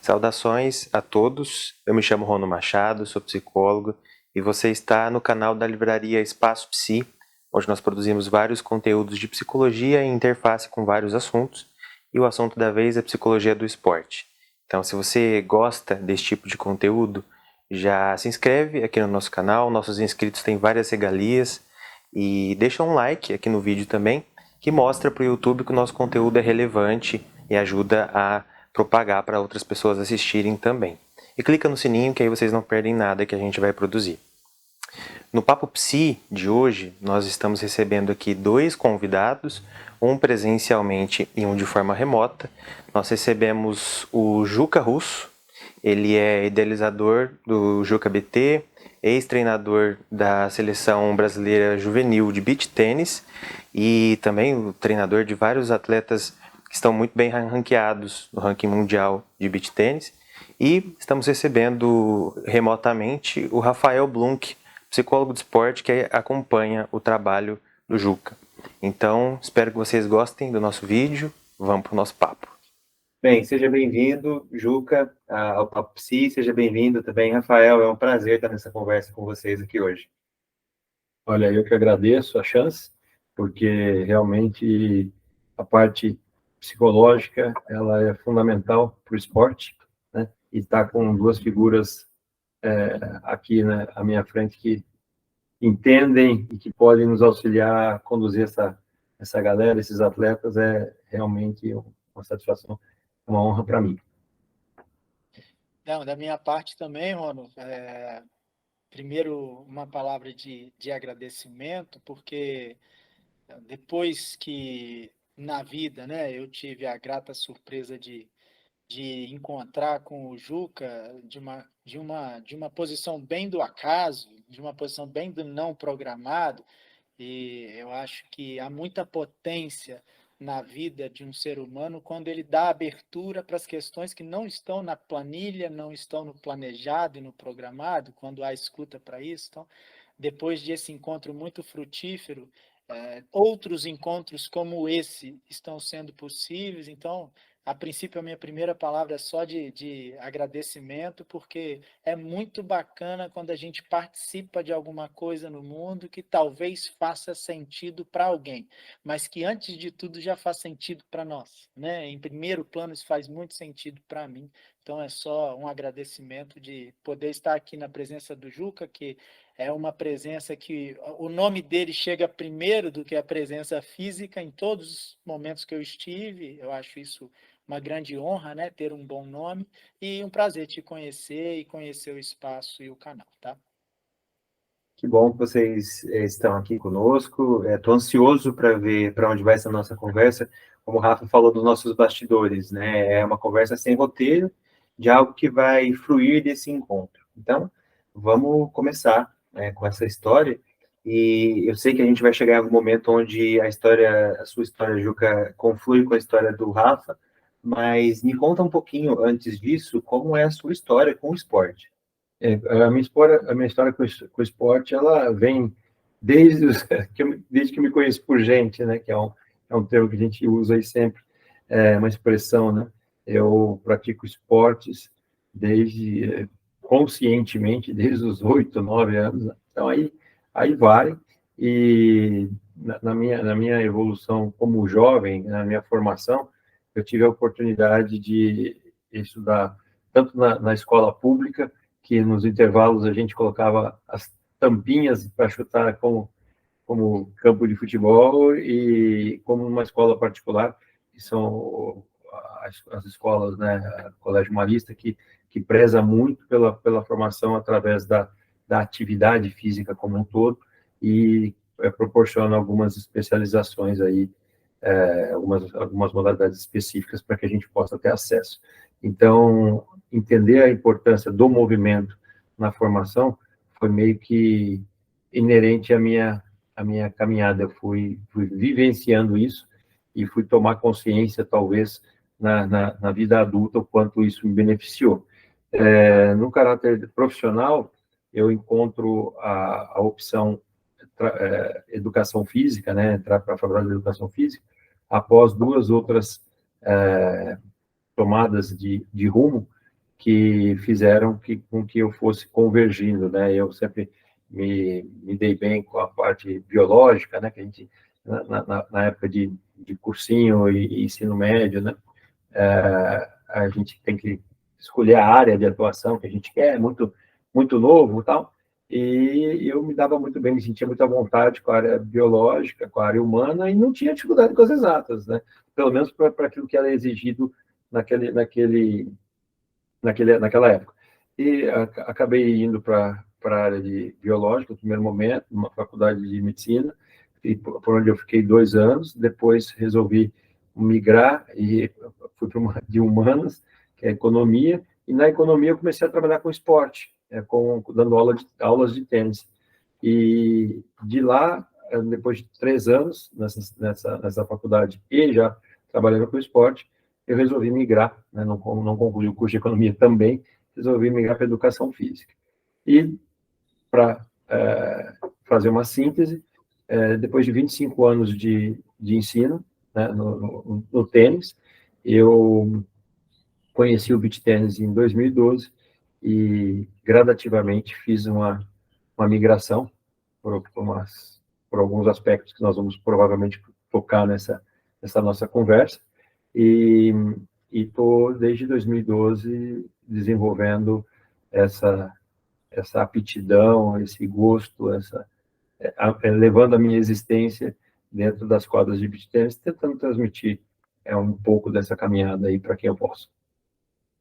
Saudações a todos, eu me chamo Rono Machado, sou psicólogo e você está no canal da livraria Espaço Psi, onde nós produzimos vários conteúdos de psicologia e interface com vários assuntos, e o assunto da vez é psicologia do esporte. Então, se você gosta desse tipo de conteúdo, já se inscreve aqui no nosso canal, nossos inscritos têm várias regalias, e deixa um like aqui no vídeo também, que mostra para o YouTube que o nosso conteúdo é relevante e ajuda a propagar para outras pessoas assistirem também. E clica no sininho que aí vocês não perdem nada que a gente vai produzir. No Papo Psi de hoje, nós estamos recebendo aqui dois convidados, um presencialmente e um de forma remota. Nós recebemos o Juca Russo, ele é idealizador do Juca BT, ex-treinador da seleção brasileira juvenil de beach tênis e também o treinador de vários atletas que estão muito bem ranqueados no ranking mundial de beach tênis. E estamos recebendo remotamente o Rafael Blunk, psicólogo de esporte que acompanha o trabalho do Juca. Então, espero que vocês gostem do nosso vídeo. Vamos para o nosso papo. Bem, seja bem-vindo, Juca, ao Papo Psi, seja bem-vindo também, Rafael, é um prazer estar nessa conversa com vocês aqui hoje. Olha, eu que agradeço a chance, porque realmente a parte psicológica, ela é fundamental para o esporte, né? E estar com duas figuras aqui, né, à minha frente que entendem e que podem nos auxiliar a conduzir essa galera, esses atletas, é realmente uma satisfação, uma honra para mim. Não, da minha parte também, Rono, primeiro uma palavra de agradecimento, porque depois que na vida, né, eu tive a grata surpresa de encontrar com o Juca de uma posição bem do acaso, de uma posição bem do não programado, e eu acho que há muita potência na vida de um ser humano quando ele dá abertura para as questões que não estão na planilha, não estão no planejado e no programado, quando há escuta para isso. Então, depois desse encontro muito frutífero, outros encontros como esse estão sendo possíveis. Então, a princípio, a minha primeira palavra é só de agradecimento, porque é muito bacana quando a gente participa de alguma coisa no mundo que talvez faça sentido para alguém, mas que antes de tudo já faz sentido para nós, né? Em primeiro plano, isso faz muito sentido para mim. Então, é só um agradecimento de poder estar aqui na presença do Juca, que é uma presença que o nome dele chega primeiro do que a presença física em todos os momentos que eu estive. Eu acho isso uma grande honra, né, ter um bom nome, e um prazer te conhecer e conhecer o espaço e o canal, tá? Que bom que vocês estão aqui conosco, estou ansioso para ver para onde vai essa nossa conversa, como o Rafa falou dos nossos bastidores, né, é uma conversa sem roteiro, de algo que vai fluir desse encontro. Então, vamos começar, né, com essa história, e eu sei que a gente vai chegar em algum momento onde a sua história, Juca, conflui com a história do Rafa, mas me conta um pouquinho antes disso, como é a sua história com o esporte. A minha história com o esporte, ela vem desde, desde que eu me conheço por gente, né? Que é um termo que a gente usa aí sempre, uma expressão, né? Eu pratico esportes conscientemente, desde os 8, 9 anos. Né? Então, aí vai. E na minha evolução como jovem, na minha formação, eu tive a oportunidade de estudar tanto na escola pública, que nos intervalos a gente colocava as tampinhas para chutar como campo de futebol, e como numa escola particular, que são as escolas, né, Colégio Marista, que preza muito pela formação através da atividade física como um todo, e proporciona algumas especializações aí, algumas modalidades específicas para que a gente possa ter acesso. Então, entender a importância do movimento na formação foi meio que inerente à minha caminhada. Eu fui vivenciando isso e fui tomar consciência, talvez, na vida adulta, o quanto isso me beneficiou. No caráter profissional, eu encontro a opção educação física, né, entrar para a faculdade de educação física, após duas outras tomadas de rumo, que fizeram com que eu fosse convergindo, né? Eu sempre me dei bem com a parte biológica, né? Que a gente, na época de cursinho e ensino médio, né? A gente tem que escolher a área de atuação que a gente quer, muito novo e tal, e eu me dava muito bem, me sentia muita vontade com a área biológica, com a área humana, e não tinha dificuldade com as exatas, né? Pelo menos para aquilo que era exigido naquela época. E acabei indo para a área de biológica, no primeiro momento, numa faculdade de medicina, e por onde eu fiquei 2 anos. Depois resolvi migrar e fui para uma de humanas, que é economia, e na economia eu comecei a trabalhar com esporte, dando aulas de tênis. E de lá, depois de 3 anos nessa faculdade e já trabalhando com esporte, eu resolvi migrar, né? Não concluí o curso de economia também, resolvi migrar para educação física. E para fazer uma síntese, depois de 25 anos de ensino, né, no tênis, eu conheci o beach tênis em 2012 e gradativamente fiz uma migração por alguns aspectos que nós vamos provavelmente tocar nessa nossa conversa, e estou desde 2012 desenvolvendo essa aptidão, esse gosto, levando a minha existência dentro das quadras de beach tennis, tentando transmitir um pouco dessa caminhada aí para quem eu posso.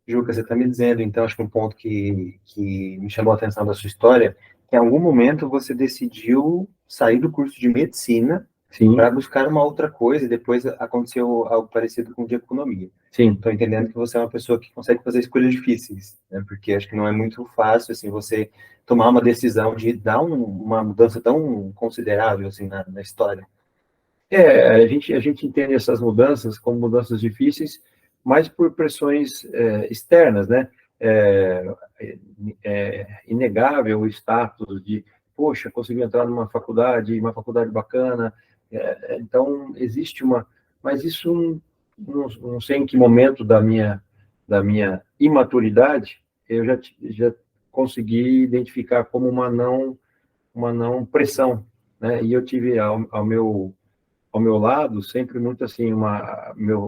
Juca, você está me dizendo, então, acho que um ponto que me chamou a atenção da sua história, que em algum momento você decidiu sair do curso de medicina para buscar uma outra coisa, e depois aconteceu algo parecido com de economia. Sim. Estou entendendo que você é uma pessoa que consegue fazer escolhas difíceis, né? Porque acho que não é muito fácil, assim, você tomar uma decisão de dar uma mudança tão considerável, assim, na história. A gente entende essas mudanças como mudanças difíceis, mas por pressões externas, né? Inegável o status de, poxa, consegui entrar numa faculdade bacana, então existe mas isso não sei em que momento da minha imaturidade eu já consegui identificar como uma não pressão, né? E eu tive ao meu lado sempre muito assim,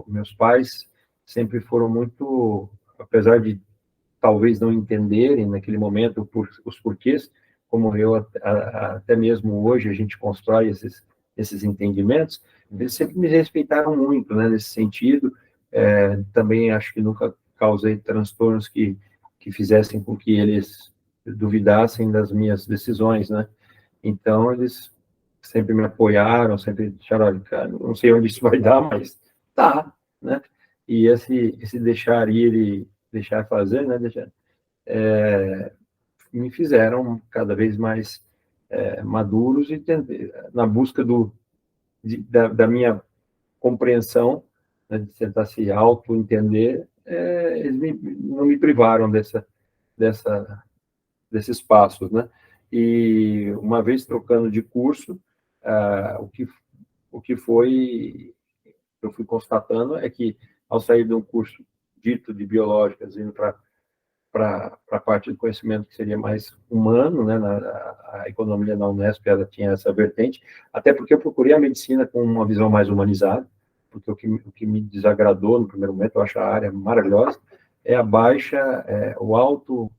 meus pais sempre foram muito, apesar de talvez não entenderem naquele momento os porquês, como eu até mesmo hoje a gente constrói esses entendimentos, eles sempre me respeitaram muito, né, nesse sentido. Também acho que nunca causei transtornos que fizessem com que eles duvidassem das minhas decisões, né? Então, eles sempre me apoiaram, sempre disseram, olha, cara, não sei onde isso vai dar, mas tá, né? E esse deixar ir e deixar fazer, né? Me fizeram cada vez mais maduros e na busca da minha compreensão, né, de tentar se auto-entender, eles não me privaram desses passos, né? E uma vez trocando de curso, o que eu fui constatando é que, ao sair de um curso dito de biológicas, indo para a parte do conhecimento que seria mais humano, né? A economia na Unesp ela tinha essa vertente, até porque eu procurei a medicina com uma visão mais humanizada, porque o que me desagradou no primeiro momento, eu acho a área maravilhosa, é o alto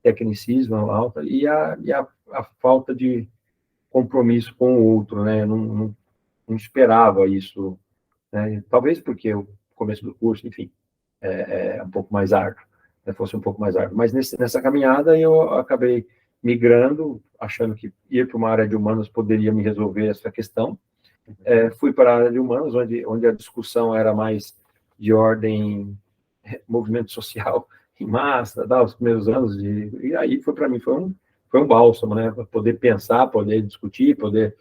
tecnicismo, e a falta de compromisso com o outro, né? Eu não esperava isso, né? Talvez porque o começo do curso, enfim, é um pouco mais árduo, né? Fosse um pouco mais árduo. Mas nessa caminhada eu acabei migrando, achando que ir para uma área de humanas poderia me resolver essa questão. Fui para a área de humanas, onde a discussão era mais de ordem movimento social em massa, os primeiros anos, e aí para mim foi um bálsamo, né? Para poder pensar, poder discutir, poder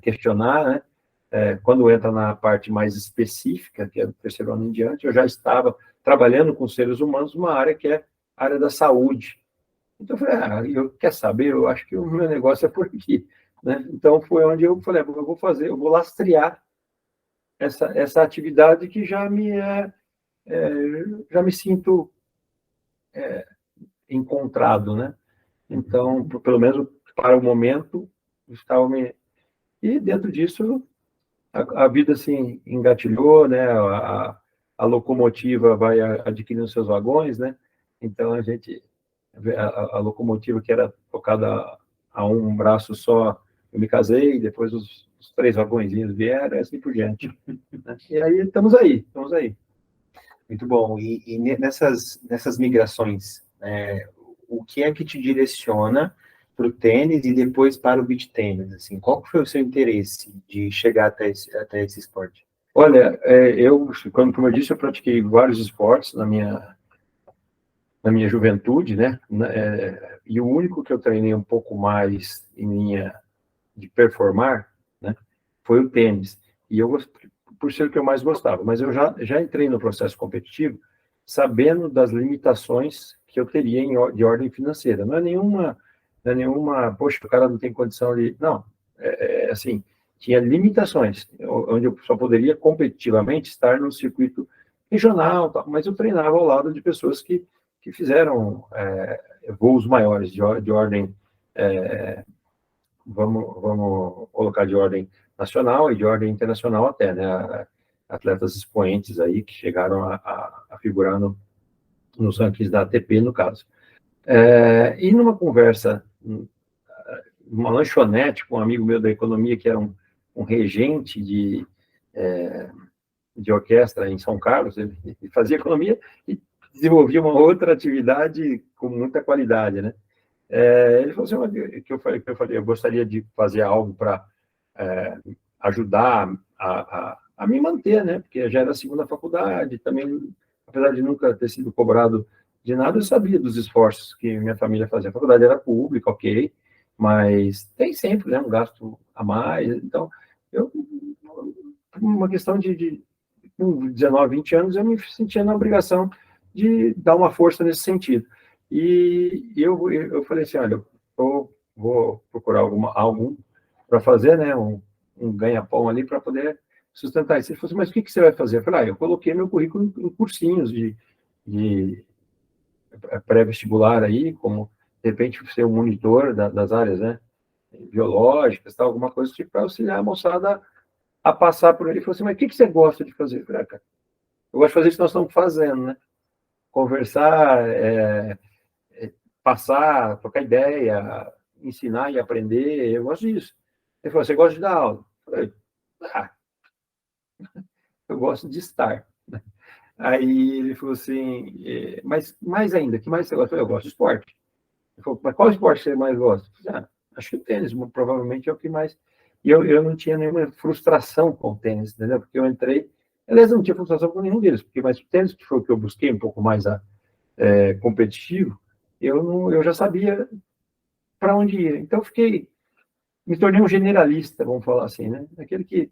questionar, né? Quando entra na parte mais específica, que é do terceiro ano em diante, eu já estava trabalhando com seres humanos, uma área que é a área da saúde. Então eu falei, quer saber, eu acho que o meu negócio é por aqui, né? Então foi onde eu falei, eu vou lastrear essa atividade que já me sinto encontrado, né? Então, pelo menos para o momento, estava me... E dentro disso, a vida assim engatilhou, né? A locomotiva vai adquirindo seus vagões, né? Então a locomotiva que era tocada a um braço só, eu me casei, depois os 3 vagõezinhos vieram, e assim por diante. Né? E aí estamos aí. Muito bom. E nessas migrações, o que é que te direciona para o tênis e depois para o beach tênis? Assim, qual que foi o seu interesse de chegar até esse esporte? Olha, como eu disse, eu pratiquei vários esportes na minha juventude, né? E o único que eu treinei um pouco mais em linha de performar, né, foi o tênis. E por ser o que eu mais gostava. Mas eu já entrei no processo competitivo sabendo das limitações que eu teria de ordem financeira. Não é nenhuma, poxa, o cara não tem condição de... Não, assim, tinha limitações, onde eu só poderia competitivamente estar no circuito regional, mas eu treinava ao lado de pessoas que fizeram voos maiores, de ordem, vamos colocar de ordem nacional e de ordem internacional até, né? Atletas expoentes aí que chegaram a figurar nos rankings da ATP, no caso. E numa conversa, uma lanchonete com um amigo meu da economia, que era um regente de orquestra em São Carlos, ele fazia economia e desenvolvia uma outra atividade com muita qualidade, né? Ele falou assim, que eu falei, eu gostaria de fazer algo para ajudar a me manter, né? Porque já era a segunda faculdade, também, apesar de nunca ter sido cobrado de nada, eu sabia dos esforços que minha família fazia. A faculdade era pública, ok, mas tem sempre, né, um gasto a mais. Então, uma questão com 19, 20 anos, eu me sentia na obrigação de dar uma força nesse sentido. E eu falei assim, olha, eu vou procurar algo para fazer, né, um ganha-pão ali para poder sustentar isso. Ele falou assim, mas o que você vai fazer? Eu falei, eu coloquei meu currículo em cursinhos de pré-vestibular aí, como, de repente, ser um monitor das áreas, né, biológicas, tal, alguma coisa tipo, para auxiliar a moçada a passar por ele. Ele falou assim, mas o que você gosta de fazer? Eu falei, cara, eu gosto de fazer isso que nós estamos fazendo, né? Conversar, passar, trocar ideia, ensinar e aprender, eu gosto disso. Ele falou, você gosta de dar aula? Eu falei, eu gosto de estar. Aí ele falou assim, mas mais ainda, que mais você gosta? Eu falei, eu gosto de esporte. Ele falou, mas qual esporte você mais gosta? Eu falei, acho que o tênis, provavelmente é o que mais... E eu não tinha nenhuma frustração com o tênis, entendeu? Porque eu entrei... Aliás, eu não tinha frustração com nenhum deles, mas o tênis, que foi o que eu busquei, um pouco mais competitivo, eu já sabia para onde ir. Então, me tornei um generalista, vamos falar assim, né? Aquele que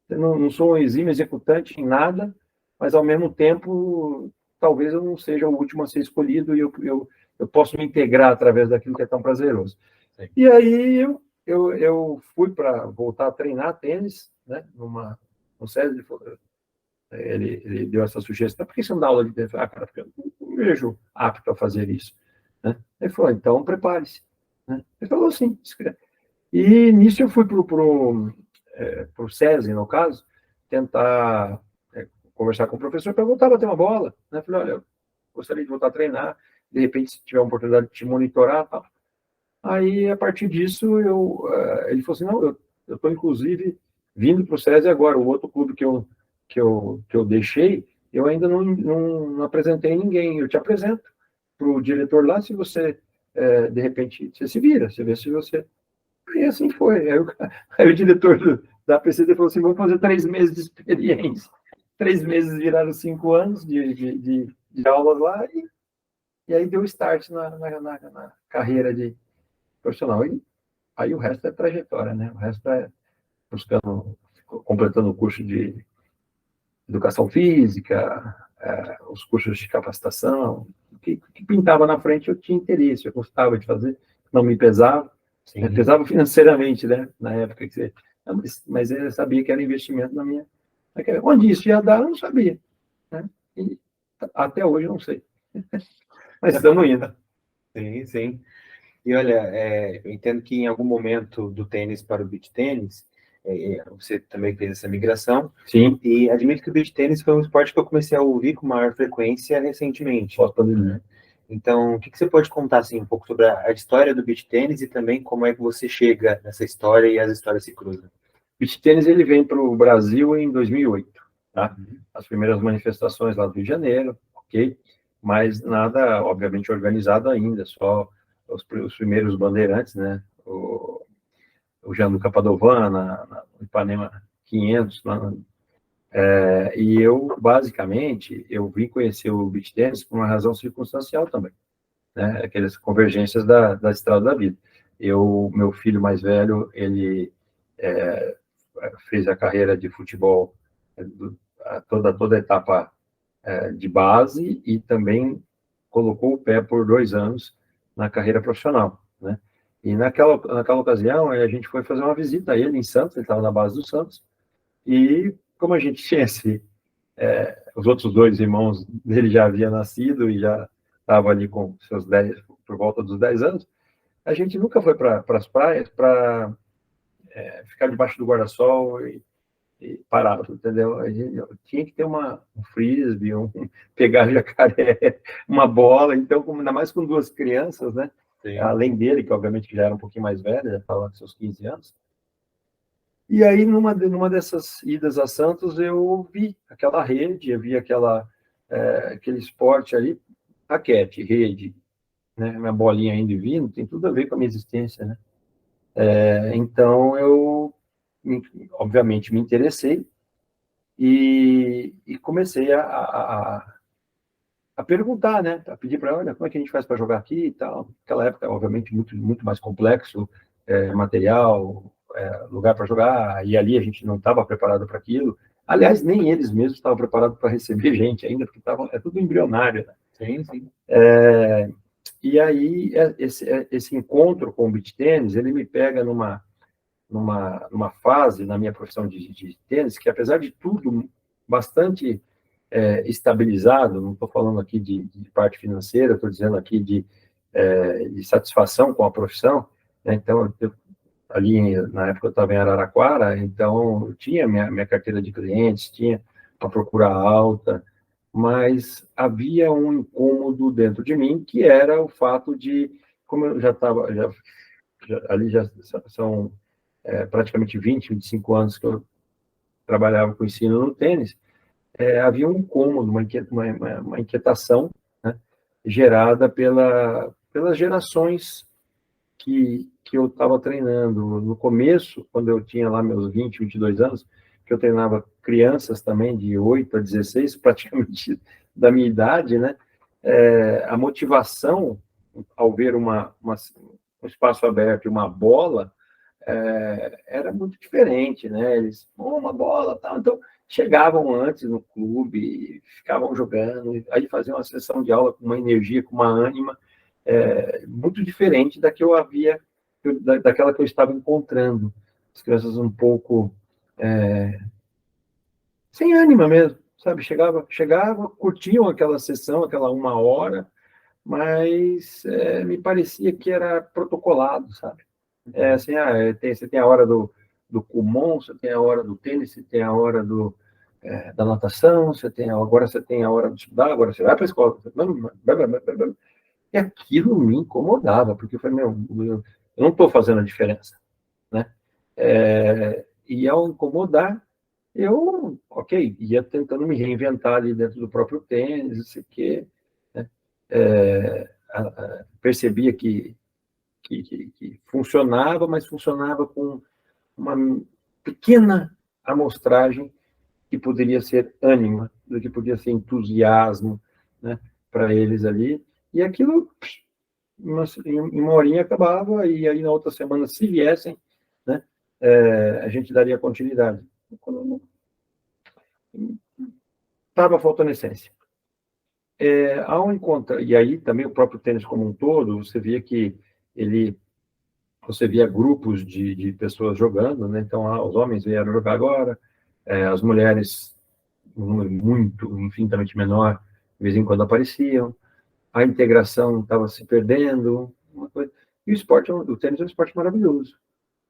não sou um exímio executante em nada, mas, ao mesmo tempo, talvez eu não seja o último a ser escolhido e eu posso me integrar através daquilo que é tão prazeroso. Sim. E aí eu fui para voltar a treinar tênis, né? No SESI, ele deu essa sugestão, por que você não dá aula de tênis? Cara, porque eu não vejo apto a fazer isso. Né? Ele falou, então prepare-se. Né? Ele falou assim, escreve. E nisso eu fui para o SESI, no caso, tentar conversar com o professor para voltar a bater uma bola. Né? Falei, olha, eu gostaria de voltar a treinar, de repente, se tiver uma oportunidade de te monitorar. Tal. Aí, a partir disso, ele falou assim, não, eu estou, inclusive, vindo para o SESI agora, o outro clube que eu deixei, eu ainda não apresentei ninguém, eu te apresento para o diretor lá, se você, de repente, você se vira, você vê se você... E assim foi. Aí o diretor da PCD falou assim, vamos fazer 3 meses de experiência. 3 meses viraram 5 anos de aulas lá, e aí deu start na carreira de profissional. E aí o resto é trajetória, né? O resto é completando o curso de educação física, os cursos de capacitação, o que pintava na frente eu tinha interesse, eu gostava de fazer, não me pesava. Sim. Pesava financeiramente, né? Na época que você... Mas eu sabia que era investimento na minha... Onde isso ia dar, eu não sabia. Né? E até hoje eu não sei. mas estamos indo. Sim, sim. E olha, eu entendo que em algum momento do tênis para o beach tênis, você também fez essa migração, Sim, e admito que o beach tênis foi um esporte que eu comecei a ouvir com maior frequência recentemente. pós-pandemia. Então, o que você pode contar assim, um pouco sobre a história do beach tênis e também como é que você chega nessa história e as histórias se cruzam? Beach tênis ele vem para o Brasil em 2008, tá? As primeiras manifestações lá do Rio de Janeiro, ok? Mas nada, obviamente, organizado ainda, só os primeiros bandeirantes, né? O Gianluca Padovan, no Ipanema 500, e eu, basicamente, eu vim conhecer o beach tênis por uma razão circunstancial também, né? Aquelas convergências da estrada da vida. Meu filho mais velho, ele fez a carreira de futebol, toda a etapa de base, e também colocou o pé por 2 anos na carreira profissional, né? E naquela ocasião, a gente foi fazer uma visita a ele em Santos, ele estava na base do Santos, e como a gente tinha os outros 2 irmãos dele já haviam nascido e já estava ali com seus 10, por volta dos 10 anos, a gente nunca foi para as praias para ficar debaixo do guarda-sol e parar, entendeu? A gente tinha que ter um frisbee, pegar jacaré, uma bola, então, ainda mais com 2 crianças, né? Sim. Além dele, que obviamente já era um pouquinho mais velho, já estava com seus 15 anos. E aí, numa dessas idas a Santos, eu vi aquela rede, eu vi aquele esporte ali, raquete, rede, né? Minha bolinha indo e vindo, tem tudo a ver com a minha existência, né? Então, eu, obviamente, me interessei e comecei a perguntar, né? A pedir para, olha, como é que a gente faz para jogar aqui e tal. Naquela época, obviamente, muito, muito mais complexo, material, lugar para jogar, e ali a gente não estava preparado para aquilo. Aliás, nem eles mesmos estavam preparados para receber gente ainda, porque é tudo embrionário, né? Sim, sim. E aí, esse encontro com o beach tênis, ele me pega numa fase na minha profissão de tênis, que apesar de tudo, bastante estabilizado, não estou falando aqui de parte financeira, estou dizendo aqui de satisfação com a profissão, né? Então, ali na época eu estava em Araraquara, então eu tinha minha carteira de clientes, tinha uma procura alta, mas havia um incômodo dentro de mim, que era o fato de, como eu já estava, ali já são praticamente 20, 25 anos que eu trabalhava com ensino no tênis, havia um incômodo, uma inquietação, né, gerada pelas gerações que eu estava treinando. No começo, quando eu tinha lá meus 20, 22 anos, que eu treinava crianças também, de 8 a 16, praticamente da minha idade, né, a motivação, ao ver um espaço aberto e uma bola, era muito diferente, né? Eles, uma bola, tal. Então, chegavam antes no clube, ficavam jogando, aí faziam uma sessão de aula com uma energia, com uma ânima, muito diferente daquela que eu estava encontrando. As crianças um pouco sem ânima mesmo, sabe? Chegava, curtiam aquela sessão, aquela 1 hora, mas me parecia que era protocolado, sabe? Assim, você tem a hora do Kumon, você tem a hora do tênis, você tem a hora da natação, agora você tem a hora de estudar, agora você vai para a escola. E aquilo me incomodava, porque eu falei, eu não estou fazendo a diferença, né? E ao incomodar, eu, ok, ia tentando me reinventar ali dentro do próprio tênis, não sei o quê, né? Percebia que funcionava, mas funcionava com uma pequena amostragem que poderia ser ânima, do que podia ser entusiasmo, né, para eles ali. E aquilo, em 1 horinha acabava, e aí na outra semana, se viessem, né, a gente daria continuidade. Quando estava faltando essência. Ao encontrar, e aí também o próprio tênis como um todo, você via que você via grupos de pessoas jogando, né? Então, os homens vieram jogar agora, as mulheres, um número muito, infinitamente menor, de vez em quando apareciam. a integração estava se perdendo, uma coisa. E o tênis é um esporte maravilhoso.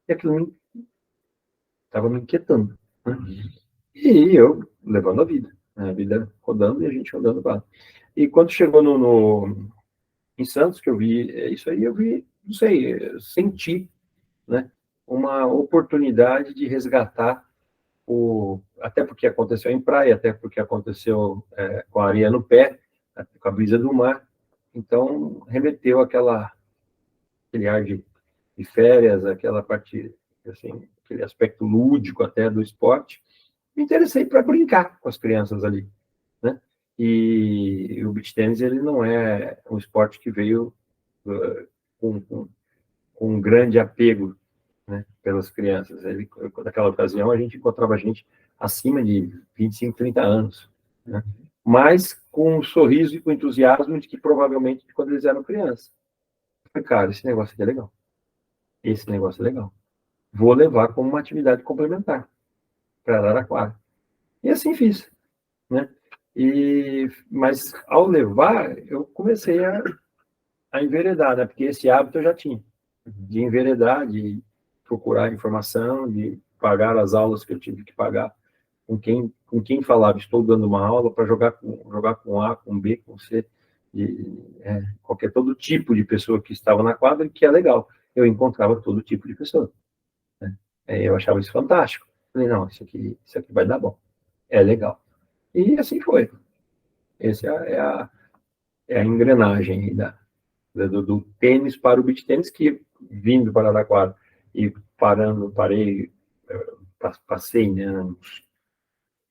E aquilo estava me inquietando, né? E eu levando a vida, né? A vida rodando e a gente rodando lá. E quando chegou em Santos, que eu vi isso aí, eu vi, não sei, senti, né, uma oportunidade de resgatar até porque aconteceu em praia, até porque aconteceu com a areia no pé, com a brisa do mar, então remeteu aquele ar de férias, aquela parte, assim, aquele aspecto lúdico até do esporte. Me interessei para brincar com as crianças ali, né? E o beach tennis, ele não é um esporte que veio com um grande apego, né, pelas crianças. Naquela ocasião, a gente encontrava gente acima de 25, 30 anos, né? Mas com um sorriso e com entusiasmo de que provavelmente de quando eles eram crianças. Eu falei, cara, esse negócio aqui é legal. Esse negócio é legal. Vou levar como uma atividade complementar para Araraquara. E assim fiz, né? Mas ao levar, eu comecei a enveredar, né? Porque esse hábito eu já tinha, de enveredar, de procurar informação, de pagar as aulas que eu tive que pagar com quem falava, estou dando uma aula para jogar com A, com B, com C, todo tipo de pessoa que estava na quadra, que é legal. Eu encontrava todo tipo de pessoa, né? Eu achava isso fantástico. Falei, não, isso aqui vai dar bom. É legal. E assim foi. Essa é a engrenagem do tênis para o beach tênis, que vindo para Araraquara e passei, né, uns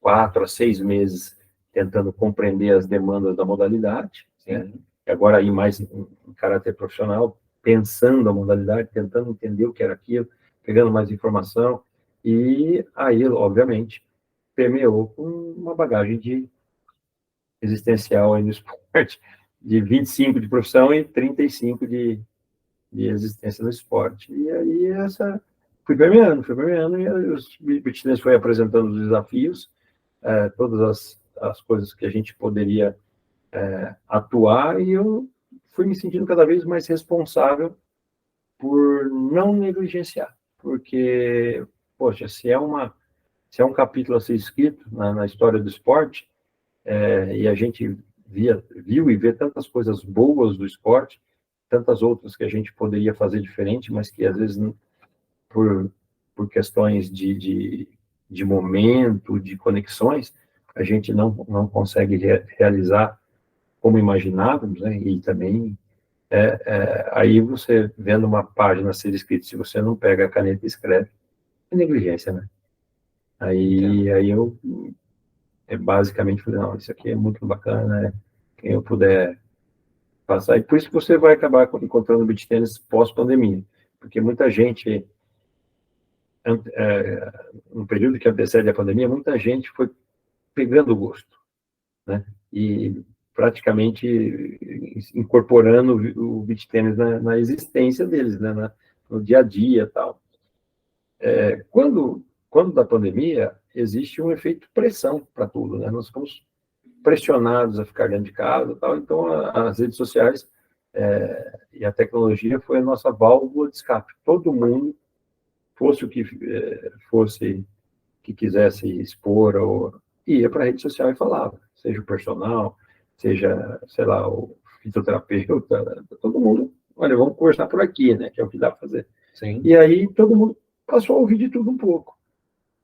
4 a 6 meses tentando compreender as demandas da modalidade, né? E agora aí mais em caráter profissional, pensando a modalidade, tentando entender o que era aquilo, pegando mais informação, e aí, obviamente, permeou com uma bagagem existencial aí no esporte, de 25 de profissão e 35 de existência no esporte. E aí fui permeando, e os beach tennis foi apresentando os desafios, todas as coisas que a gente poderia atuar, e eu fui me sentindo cada vez mais responsável por não negligenciar, porque, poxa, se é um capítulo a ser escrito na história do esporte, e a gente viu e vê tantas coisas boas do esporte, tantas outras que a gente poderia fazer diferente, mas que às vezes por questões de momento, de conexões, a gente não consegue realizar como imaginávamos, né? E também aí você vendo uma página ser escrita, se você não pega a caneta e escreve, é negligência, né? Aí eu basicamente falei, não, isso aqui é muito bacana, né? Quem eu puder passar. E por isso que você vai acabar encontrando beach tennis pós-pandemia, porque muita gente, no período que antecede a pandemia, muita gente foi pegando o gosto, né? E praticamente incorporando o beach tennis na existência deles, né? No dia a dia e tal. Quando da pandemia, existe um efeito pressão para tudo, né? Nós fomos pressionados a ficar dentro de casa e tal, então as redes sociais e a tecnologia foi a nossa válvula de escape. Todo mundo, fosse o que fosse, que quisesse expor, ia para a rede social e falava, seja o personal, seja, sei lá, o fisioterapeuta, todo mundo, olha, vamos conversar por aqui, né, que é o que dá para fazer. Sim. E aí todo mundo passou a ouvir de tudo um pouco.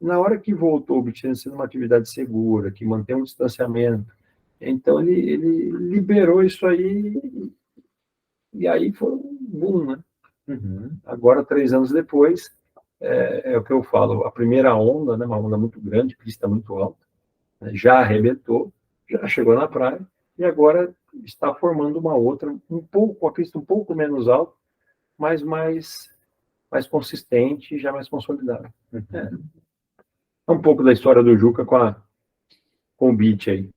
Na hora que voltou, obtendo sendo uma atividade segura, que mantém um distanciamento, então ele liberou isso aí, e aí foi um boom, né? Uhum. Agora, 3 anos depois, é o que eu falo, a primeira onda, né, uma onda muito grande, pista muito alta, né, já arrebentou, já chegou na praia, e agora está formando uma outra, a pista um pouco menos alta, mas mais consistente e já mais consolidada. Uhum. É um pouco da história do Juca com o beach aí.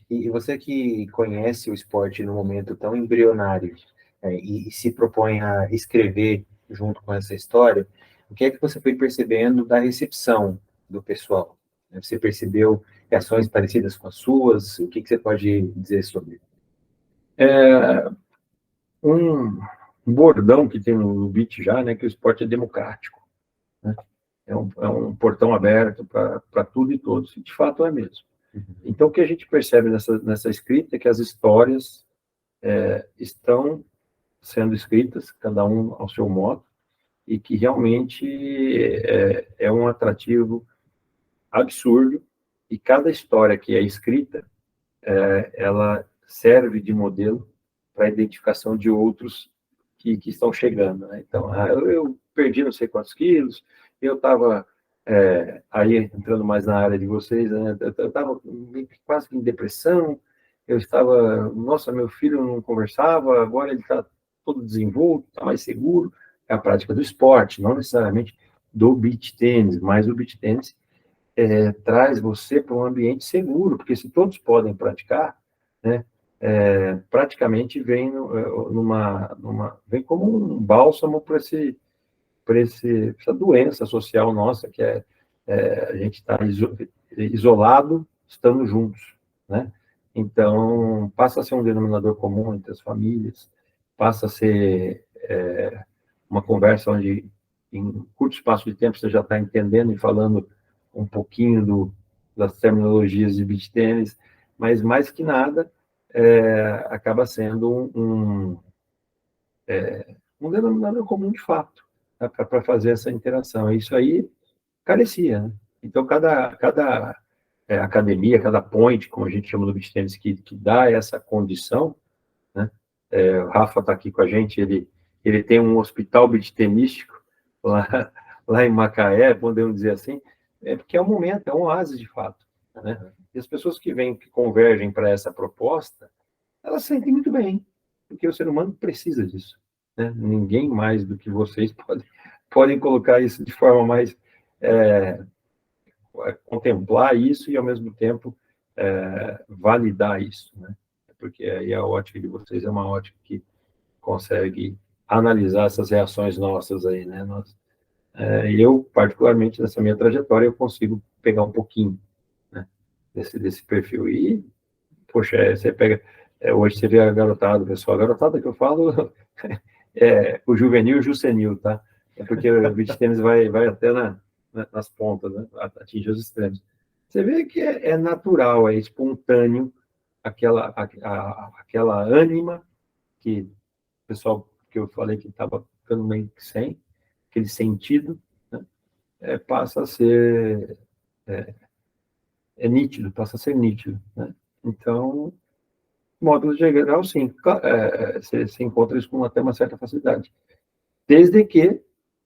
E você que conhece o esporte no momento tão embrionário, e se propõe a escrever junto com essa história, o que é que você foi percebendo da recepção do pessoal? Você percebeu reações parecidas com as suas? O que você pode dizer sobre? Um bordão que tem no BIT já, né, que o esporte é democrático, né? É um portão aberto para tudo e todos, e de fato é mesmo. Então, o que a gente percebe nessa escrita é que as histórias estão sendo escritas, cada um ao seu modo, e que realmente é um atrativo absurdo, e cada história que é escrita, ela serve de modelo para a identificação de outros que estão chegando, né? Então, eu perdi não sei quantos quilos, eu estava aí entrando mais na área de vocês, né? Eu estava quase que em depressão, eu estava, nossa, meu filho não conversava, agora ele está todo desenvolto, está mais seguro. É a prática do esporte, não necessariamente do beach tênis, mas o beach tênis traz você para um ambiente seguro, porque se todos podem praticar, né, praticamente vem vem como um bálsamo para essa doença social nossa, que a gente está isolado, estando juntos, né? Então, passa a ser um denominador comum entre as famílias, passa a ser uma conversa onde, em curto espaço de tempo, você já está entendendo e falando um pouquinho das terminologias de beach tênis, mas, mais que nada, acaba sendo um denominador comum de fato, né, para fazer essa interação. Isso aí carecia, né? Então, cada academia, cada point, como a gente chama no beach tênis, que dá essa condição, né? O Rafa está aqui com a gente, ele tem um hospital beach tenístico lá em Macaé, podemos dizer assim, porque é um momento, é um oásis de fato, né? E as pessoas que convergem para essa proposta, elas sentem muito bem, porque o ser humano precisa disso, né? Ninguém mais do que vocês podem colocar isso de forma mais contemplar isso e ao mesmo tempo validar isso, né? Porque aí a ótica de vocês é uma ótica que consegue analisar essas reações nossas aí, né? Eu, particularmente, nessa minha trajetória, eu consigo pegar um pouquinho, né, desse perfil. E, poxa, você pega... hoje você vê a garotada, pessoal, a garotada que eu falo o juvenil e o juvenil, tá? É porque o beach tênis vai até nas pontas, né? Atinge os extremos. Você vê que é natural, é espontâneo, aquela ânima que o pessoal que eu falei que estava ficando meio que sem, aquele sentido, né? Passa a ser nítido, passa a ser nítido, né? Então, modo geral, sim, você encontra isso com até uma certa facilidade, desde que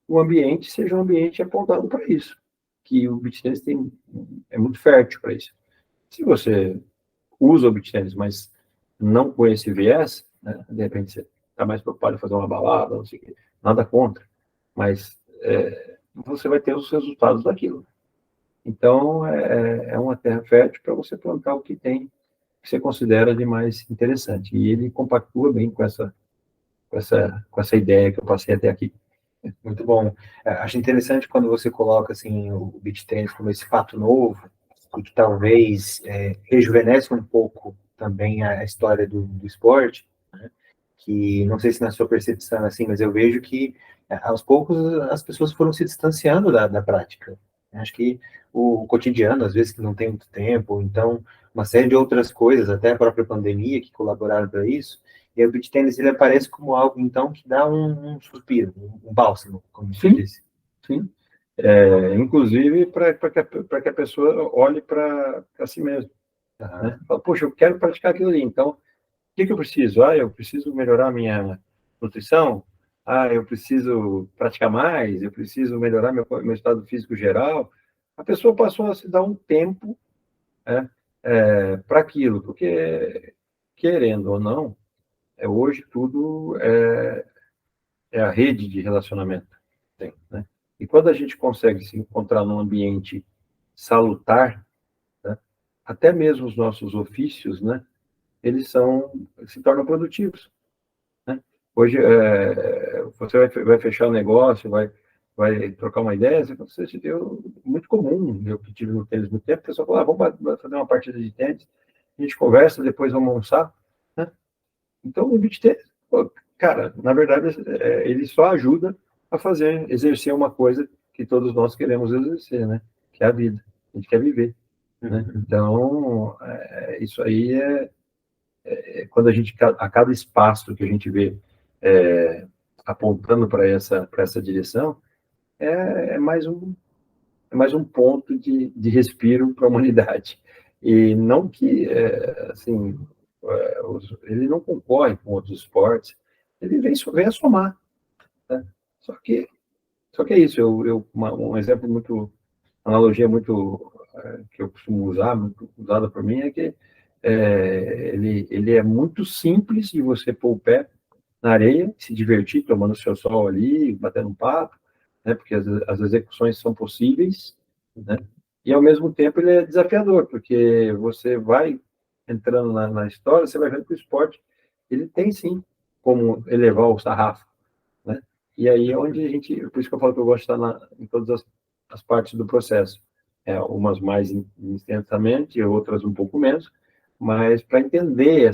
o ambiente seja um ambiente apontado para isso, que o beach tennis é muito fértil para isso. Se você usa o beach tennis, mas não com esse viés, né, de repente você está mais preocupado em fazer uma balada, não sei o quê, nada contra, mas você vai ter os resultados daquilo. Então, é uma terra fértil para você plantar o que você considera de mais interessante. E ele compactua bem com essa ideia que eu passei até aqui. Muito bom. Acho interessante quando você coloca assim, o beach tennis como esse fato novo, e que talvez rejuvenesce um pouco também a história do esporte, né? Que não sei se na sua percepção é assim, mas eu vejo que aos poucos as pessoas foram se distanciando da prática. Acho que o cotidiano, às vezes, que não tem muito tempo, então uma série de outras coisas, até a própria pandemia, que colaboraram para isso. E o beach tennis ele aparece como algo, então, que dá um suspiro, um bálsamo, como você disse. Sim. Inclusive para que a pessoa olhe para si mesma. Né? Fala, poxa, eu quero praticar aquilo ali, então, o que eu preciso? Eu preciso melhorar a minha nutrição? Eu preciso praticar mais? Eu preciso melhorar meu estado físico geral? A pessoa passou a se dar um tempo, né, para aquilo, porque, querendo ou não, hoje tudo é a rede de relacionamento. Né? E quando a gente consegue se encontrar num ambiente salutar, né, até mesmo os nossos ofícios, né, eles se tornam produtivos. Né? Hoje, você vai fechar o negócio, vai trocar uma ideia, você se deu muito comum, eu que tive no tênis muito tempo, o pessoal fala, vamos fazer uma partida de tênis, a gente conversa, depois vamos almoçar, né? Então, o limite tênis, pô, cara, na verdade, ele só ajuda a exercer uma coisa que todos nós queremos exercer, né? Que é a vida. A gente quer viver, né? Então, isso aí quando a cada espaço que a gente vê apontando para essa direção, é mais um, é mais um ponto de respiro para a humanidade. E não que, assim, ele não concorre com outros esportes, ele vem a somar. Né? Só que, só que é isso, um exemplo muito, analogia muito que eu costumo usar, muito usada por mim, é que ele é muito simples de você pôr o pé na areia, se divertir, tomando seu sol ali, batendo um papo, né? Porque as execuções são possíveis, né? E ao mesmo tempo ele é desafiador, porque você vai entrando na história, você vai vendo que o esporte ele tem sim como elevar o sarrafo, né? E aí é onde a gente, por isso que eu falo que eu gosto de estar em todas as partes do processo, umas mais intensamente, outras um pouco menos, mas para entender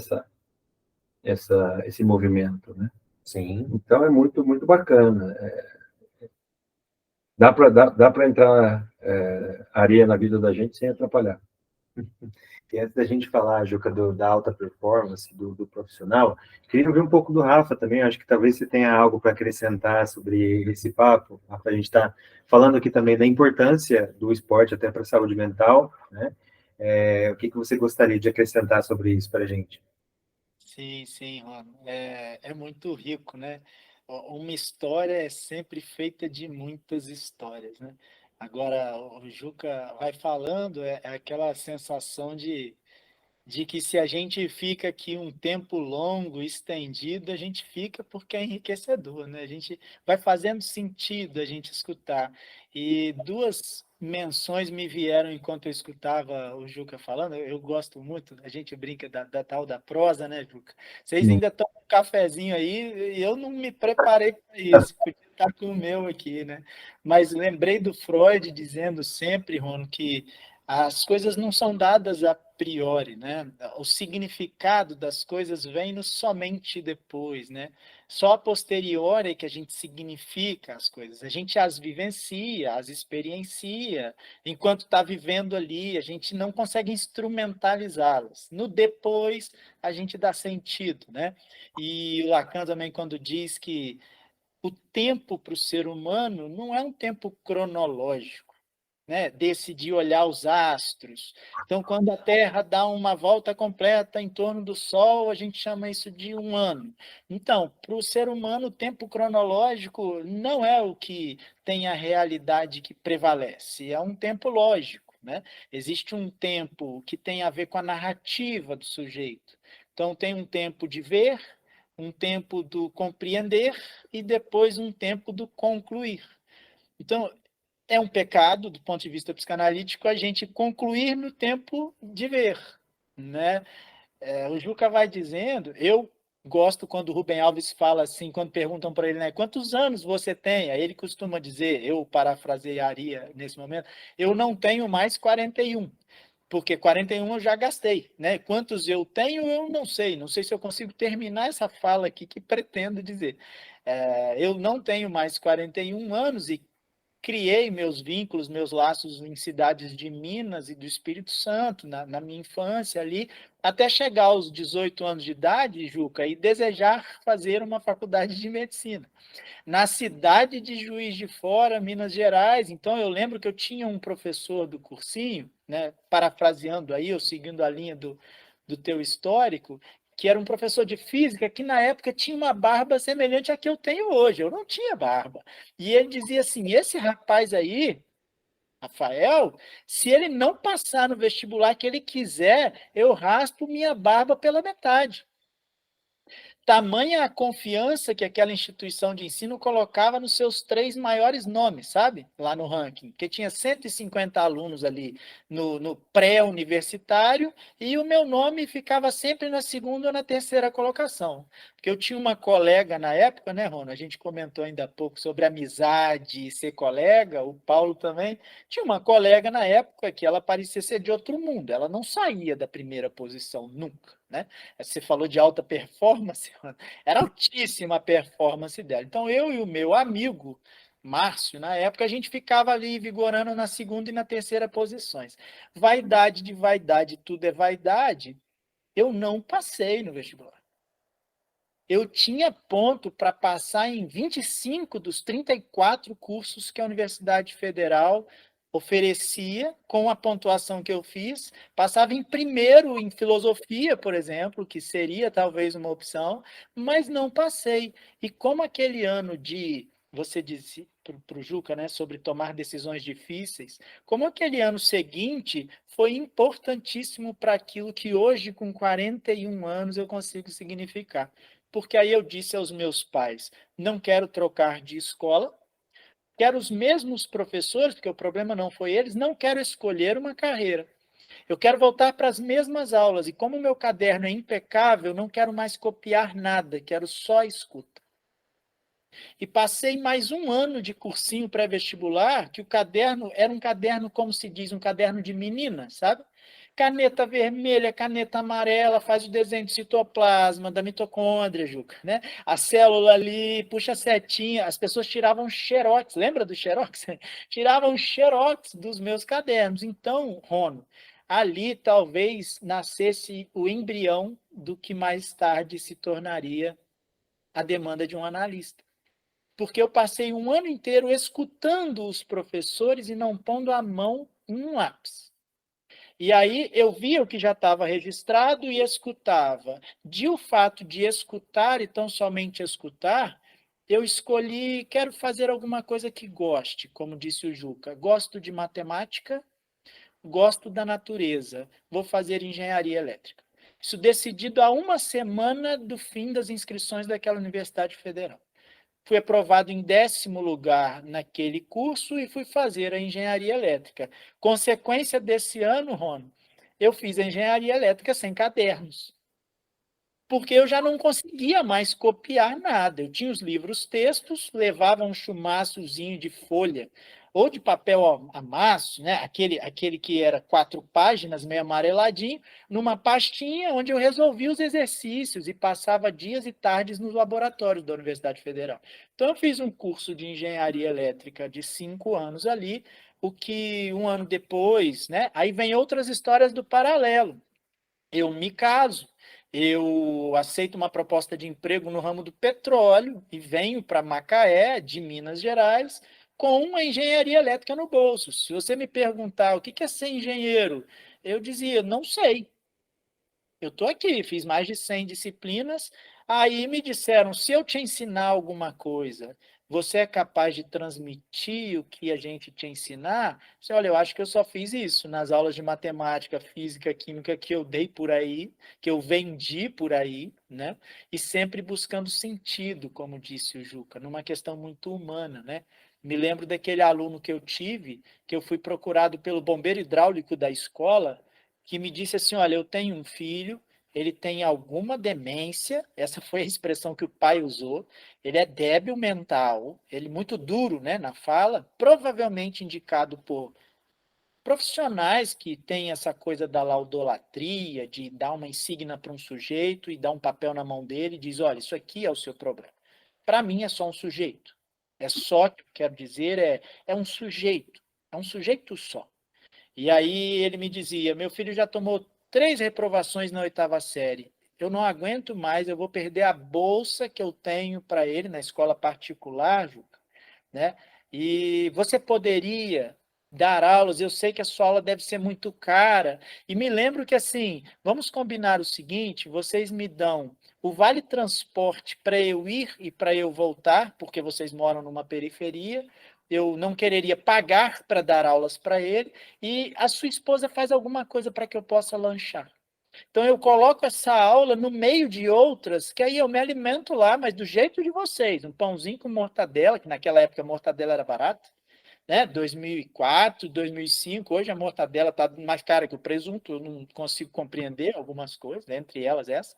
esse movimento, né? Sim. Então é muito, muito bacana. Dá para entrar areia na vida da gente sem atrapalhar. E antes da gente falar, Juca, da alta performance, do profissional, queria ouvir um pouco do Rafa também. Acho que talvez você tenha algo para acrescentar sobre esse papo. Rafa, a gente está falando aqui também da importância do esporte até para a saúde mental, né? O que você gostaria de acrescentar sobre isso para a gente? Sim, sim, Rony. É muito rico, né? Uma história é sempre feita de muitas histórias, né? Agora, o Juca vai falando, é aquela sensação de que se a gente fica aqui um tempo longo, estendido, a gente fica porque é enriquecedor, né? A gente vai fazendo sentido a gente escutar. E duas menções me vieram enquanto eu escutava o Juca falando. Eu gosto muito, a gente brinca da tal da prosa, né, Juca? Vocês ainda tomam um cafezinho aí, e eu não me preparei para isso, podia estar com o meu aqui, né? Mas lembrei do Freud dizendo sempre, Rono, que as coisas não são dadas a priori, né? O significado das coisas vem somente depois, né? Só a posteriori é que a gente significa as coisas. A gente as vivencia, as experiencia, enquanto está vivendo ali, a gente não consegue instrumentalizá-las. No depois, a gente dá sentido, né? E o Lacan também, quando diz que o tempo para o ser humano não é um tempo cronológico, né, decidir olhar os astros. Então, quando a Terra dá uma volta completa em torno do Sol, a gente chama isso de um ano. Então, para o ser humano, o tempo cronológico não é o que tem a realidade que prevalece, é um tempo lógico, né? Existe um tempo que tem a ver com a narrativa do sujeito. Então, tem um tempo de ver, um tempo do compreender e depois um tempo do concluir. Então, é um pecado, do ponto de vista psicanalítico, a gente concluir no tempo de ver, né? O Juca vai dizendo, eu gosto quando o Rubem Alves fala assim, quando perguntam para ele, né, quantos anos você tem? Aí ele costuma dizer, eu parafrasearia nesse momento, eu não tenho mais 41, porque 41 eu já gastei, né? Quantos eu tenho, eu não sei se eu consigo terminar essa fala aqui que pretendo dizer. Eu não tenho mais 41 anos e criei meus vínculos, meus laços em cidades de Minas e do Espírito Santo, na minha infância ali, até chegar aos 18 anos de idade, Juca, e desejar fazer uma faculdade de medicina. Na cidade de Juiz de Fora, Minas Gerais, então eu lembro que eu tinha um professor do cursinho, né, parafraseando aí, ou seguindo a linha do teu histórico, que era um professor de física que na época tinha uma barba semelhante à que eu tenho hoje. Eu não tinha barba. E ele dizia assim: esse rapaz aí, Rafael, se ele não passar no vestibular que ele quiser, eu raspo minha barba pela metade. Tamanha a confiança que aquela instituição de ensino colocava nos seus 3 maiores nomes, sabe? Lá no ranking, porque tinha 150 alunos ali no pré-universitário e o meu nome ficava sempre na segunda ou na terceira colocação. Porque eu tinha uma colega na época, né, Rona? A gente comentou ainda há pouco sobre amizade e ser colega, o Paulo também. Tinha uma colega na época que ela parecia ser de outro mundo, ela não saía da primeira posição, nunca. né? Você falou de alta performance, era altíssima a performance dela. Então, eu e o meu amigo, Márcio, na época, a gente ficava ali vigorando na segunda e na terceira posições. Vaidade de vaidade, tudo é vaidade. Eu não passei no vestibular. Eu tinha ponto para passar em 25 dos 34 cursos que a Universidade Federal oferecia, com a pontuação que eu fiz. Passava em primeiro em filosofia, por exemplo, que seria talvez uma opção, mas não passei. E como aquele ano de, você disse para o Juca, né, sobre tomar decisões difíceis, como aquele ano seguinte foi importantíssimo para aquilo que hoje, com 41 anos, eu consigo significar. Porque aí eu disse aos meus pais, não quero trocar de escola, quero os mesmos professores, porque o problema não foi eles, não quero escolher uma carreira. Eu quero voltar para as mesmas aulas, e como o meu caderno é impecável, não quero mais copiar nada, quero só escuta. E passei mais um ano de cursinho pré-vestibular, que o caderno era um caderno, como se diz, um caderno de menina, sabe? Caneta vermelha, caneta amarela, faz o desenho de citoplasma, da mitocôndria, Juca, né? A célula ali, puxa a setinha, as pessoas tiravam xerox, lembra do xerox? Tiravam xerox dos meus cadernos. Então, Rono, ali talvez nascesse o embrião do que mais tarde se tornaria a demanda de um analista. Porque eu passei um ano inteiro escutando os professores e não pondo a mão em um lápis. E aí eu via o que já estava registrado e escutava. De o fato de escutar e tão somente escutar, eu escolhi, quero fazer alguma coisa que goste, como disse o Juca. Gosto de matemática, gosto da natureza, vou fazer engenharia elétrica. Isso decidido há uma semana do fim das inscrições daquela Universidade Federal. Fui aprovado em 10º lugar naquele curso e fui fazer a engenharia elétrica. Consequência desse ano, Rono, eu fiz a engenharia elétrica sem cadernos, porque eu já não conseguia mais copiar nada. Eu tinha os livros textos, levava um chumaçozinho de folha ou de papel amasso, né? aquele que era 4 páginas, meio amareladinho, numa pastinha onde eu resolvia os exercícios e passava dias e tardes nos laboratórios da Universidade Federal. Então, eu fiz um curso de engenharia elétrica de 5 anos ali, o que um ano depois, né? Aí vem outras histórias do paralelo. Eu me caso, eu aceito uma proposta de emprego no ramo do petróleo e venho para Macaé, de Minas Gerais, com uma engenharia elétrica no bolso. Se você me perguntar o que é ser engenheiro, eu dizia, não sei. Eu estou aqui, fiz mais de 100 disciplinas, aí me disseram, se eu te ensinar alguma coisa, você é capaz de transmitir o que a gente te ensinar? Você, olha, eu acho que eu só fiz isso nas aulas de matemática, física, química que eu dei por aí, que eu vendi por aí, né? E sempre buscando sentido, como disse o Juca, numa questão muito humana, né? Me lembro daquele aluno que eu tive, que eu fui procurado pelo bombeiro hidráulico da escola, que me disse assim, olha, eu tenho um filho, ele tem alguma demência, essa foi a expressão que o pai usou, ele é débil mental, ele muito duro, né, na fala, provavelmente indicado por profissionais que têm essa coisa da laudolatria, de dar uma insígnia para um sujeito e dar um papel na mão dele e diz, olha, isso aqui é o seu problema. Para mim é só um sujeito. É só, que eu quero dizer, é um sujeito só. E aí ele me dizia, meu filho já tomou 3 reprovações na 8ª série. Eu não aguento mais, eu vou perder a bolsa que eu tenho para ele na escola particular, Juca, né? E você poderia dar aulas, eu sei que a sua aula deve ser muito cara. E me lembro que, assim, vamos combinar o seguinte, vocês me dão o vale transporte para eu ir e para eu voltar, porque vocês moram numa periferia, eu não quereria pagar para dar aulas para ele, e a sua esposa faz alguma coisa para que eu possa lanchar. Então, eu coloco essa aula no meio de outras, que aí eu me alimento lá, mas do jeito de vocês, um pãozinho com mortadela, que naquela época a mortadela era barata, né? 2004, 2005, hoje a mortadela está mais cara que o presunto, eu não consigo compreender algumas coisas, né? Entre elas essa.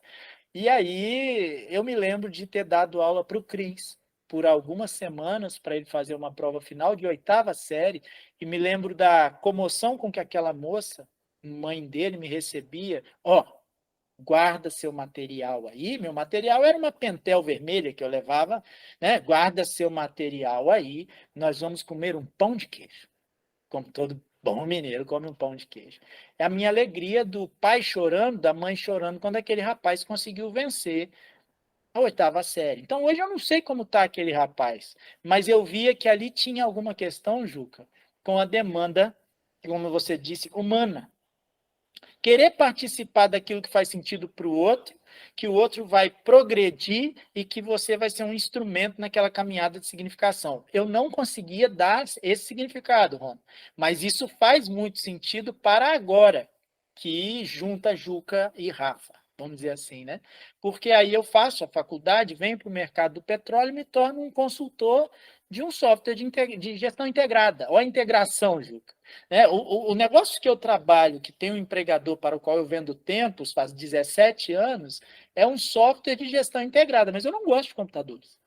E aí eu me lembro de ter dado aula para o Cris por algumas semanas para ele fazer uma prova final de 8ª série, e me lembro da comoção com que aquela moça, mãe dele, me recebia. Ó, guarda seu material aí. Meu material era uma Pentel vermelha que eu levava, né? Guarda seu material aí, nós vamos comer um pão de queijo. Como todo bom mineiro come um pão de queijo. É a minha alegria do pai chorando, da mãe chorando, quando aquele rapaz conseguiu vencer a 8ª série. Então, hoje eu não sei como está aquele rapaz, mas eu via que ali tinha alguma questão, Juca, com a demanda, como você disse, humana. Querer participar daquilo que faz sentido para o outro, que o outro vai progredir e que você vai ser um instrumento naquela caminhada de significação. Eu não conseguia dar esse significado, Ron, mas isso faz muito sentido para agora, que junta Juca e Rafa, vamos dizer assim, né? Porque aí eu faço a faculdade, venho para o mercado do petróleo e me torno um consultor de um software de gestão integrada. Olha a integração, Juca. O negócio que eu trabalho, que tem um empregador para o qual eu vendo tempos, faz 17 anos, é um software de gestão integrada, mas eu não gosto de computadores.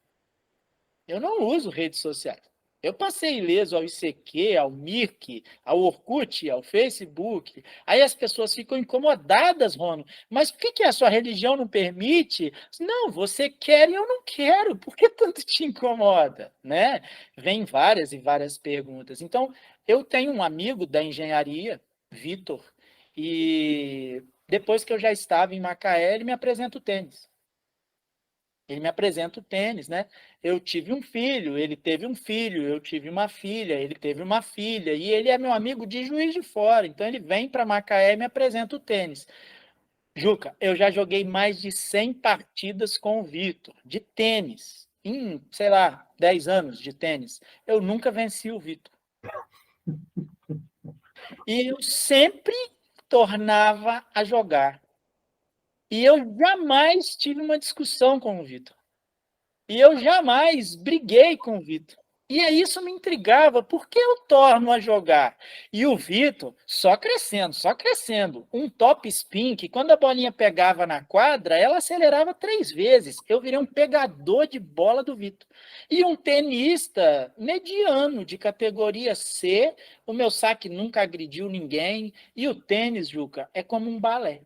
Eu não uso redes sociais. Eu passei ileso ao ICQ, ao Mirk, ao Orkut, ao Facebook. Aí as pessoas ficam incomodadas, Rono. Mas por que a sua religião não permite? Não, você quer e eu não quero. Por que tanto te incomoda? Né? Vem várias e várias perguntas. Então, eu tenho um amigo da engenharia, Vitor, e depois que eu já estava em Macaé, ele me apresenta o tênis. Ele me apresenta o tênis, né? Eu tive um filho, ele teve um filho, eu tive uma filha, ele teve uma filha, e ele é meu amigo de Juiz de Fora, então ele vem para Macaé e me apresenta o tênis. Juca, eu já joguei mais de 100 partidas com o Vitor, de tênis, em, sei lá, 10 anos de tênis. Eu nunca venci o Vitor. E eu sempre tornava a jogar. E eu jamais tive uma discussão com o Vitor. E eu jamais briguei com o Vitor. E aí isso me intrigava, por que eu torno a jogar? E o Vitor, só crescendo. Um top spin, que quando a bolinha pegava na quadra, ela acelerava 3 vezes. Eu virei um pegador de bola do Vitor. E um tenista mediano, de categoria C, o meu saque nunca agrediu ninguém. E o tênis, Juca, é como um balé.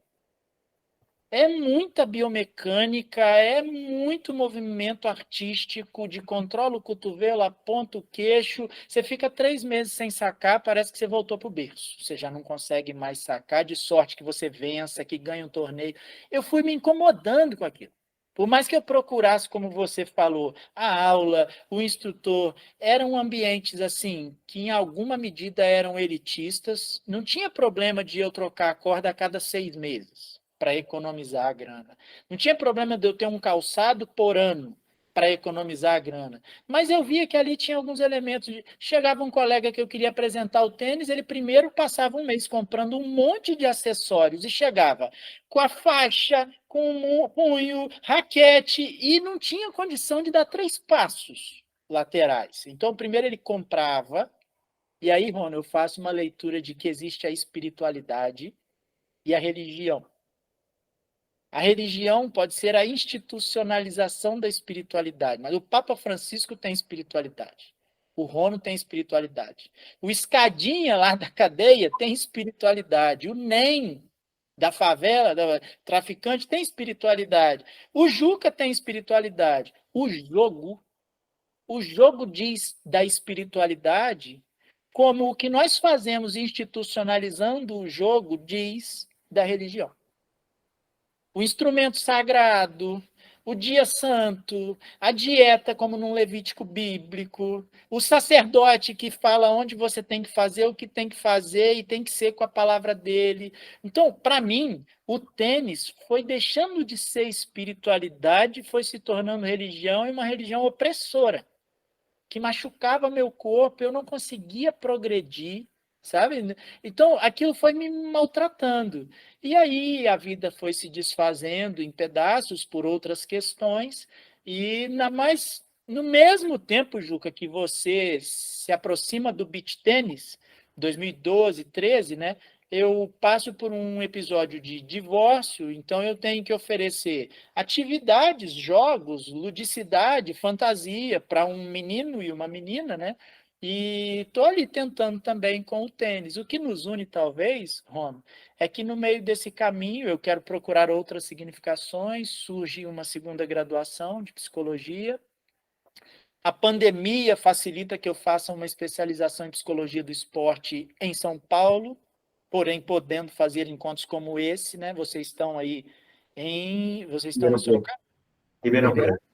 É muita biomecânica, é muito movimento artístico, de controla o cotovelo, aponta o queixo. Você fica 3 meses sem sacar, parece que você voltou para o berço. Você já não consegue mais sacar, de sorte que você vença, que ganha um torneio. Eu fui me incomodando com aquilo. Por mais que eu procurasse, como você falou, a aula, o instrutor, eram ambientes assim, que em alguma medida eram elitistas. Não tinha problema de eu trocar a corda a cada 6 meses para economizar a grana. Não tinha problema de eu ter um calçado por ano para economizar a grana. Mas eu via que ali tinha alguns elementos. Chegava um colega que eu queria apresentar o tênis, ele primeiro passava um mês comprando um monte de acessórios e chegava com a faixa, com o punho, raquete, e não tinha condição de dar 3 passos laterais. Então, primeiro ele comprava, e aí, Rony, eu faço uma leitura de que existe a espiritualidade e a religião. A religião pode ser a institucionalização da espiritualidade, mas o Papa Francisco tem espiritualidade. O Rono tem espiritualidade. O Escadinha lá da cadeia tem espiritualidade. O NEM da favela, da traficante, tem espiritualidade. O Juca tem espiritualidade. O jogo diz da espiritualidade como o que nós fazemos institucionalizando o jogo diz da religião. O instrumento sagrado, o dia santo, a dieta como num Levítico bíblico, o sacerdote que fala onde você tem que fazer, o que tem que fazer e tem que ser com a palavra dele. Então, para mim, o tênis foi deixando de ser espiritualidade, foi se tornando religião e uma religião opressora, que machucava meu corpo, eu não conseguia progredir, sabe? Então, aquilo foi me maltratando. E aí a vida foi se desfazendo em pedaços por outras questões, e no mesmo tempo, Juca, que você se aproxima do beach tênis, 2012, 13, né? Eu passo por um episódio de divórcio, então eu tenho que oferecer atividades, jogos, ludicidade, fantasia para um menino e uma menina, né? E estou ali tentando também com o tênis. O que nos une, talvez, Rono, é que no meio desse caminho eu quero procurar outras significações, surge uma segunda graduação de psicologia. A pandemia facilita que eu faça uma especialização em psicologia do esporte em São Paulo, porém podendo fazer encontros como esse, né? Vocês estão em Ribeirão Preto. Sorocaba? Ribeirão Preto.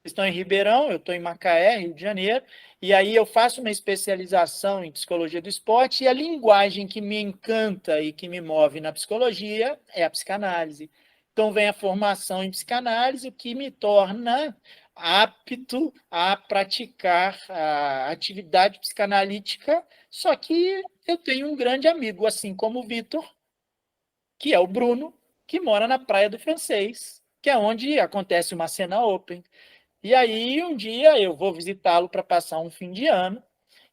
Estão em Ribeirão, eu estou em Macaé, Rio de Janeiro, e aí eu faço uma especialização em psicologia do esporte, e a linguagem que me encanta e que me move na psicologia é a psicanálise. Então vem a formação em psicanálise, o que me torna apto a praticar a atividade psicanalítica, só que eu tenho um grande amigo, assim como o Vitor, que é o Bruno, que mora na Praia do Francês, que é onde acontece uma cena open. E aí, um dia, eu vou visitá-lo para passar um fim de ano,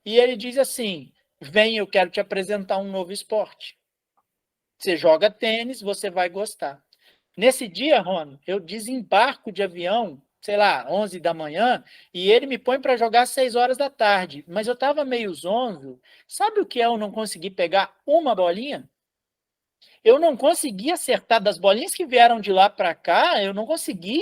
e ele diz assim: vem, eu quero te apresentar um novo esporte. Você joga tênis, você vai gostar. Nesse dia, Rono, eu desembarco de avião, sei lá, 11 da manhã, e ele me põe para jogar às 6 horas da tarde. Mas eu estava meio zonzo. Sabe o que é eu não conseguir pegar uma bolinha? Eu não consegui acertar das bolinhas que vieram de lá para cá, eu não consegui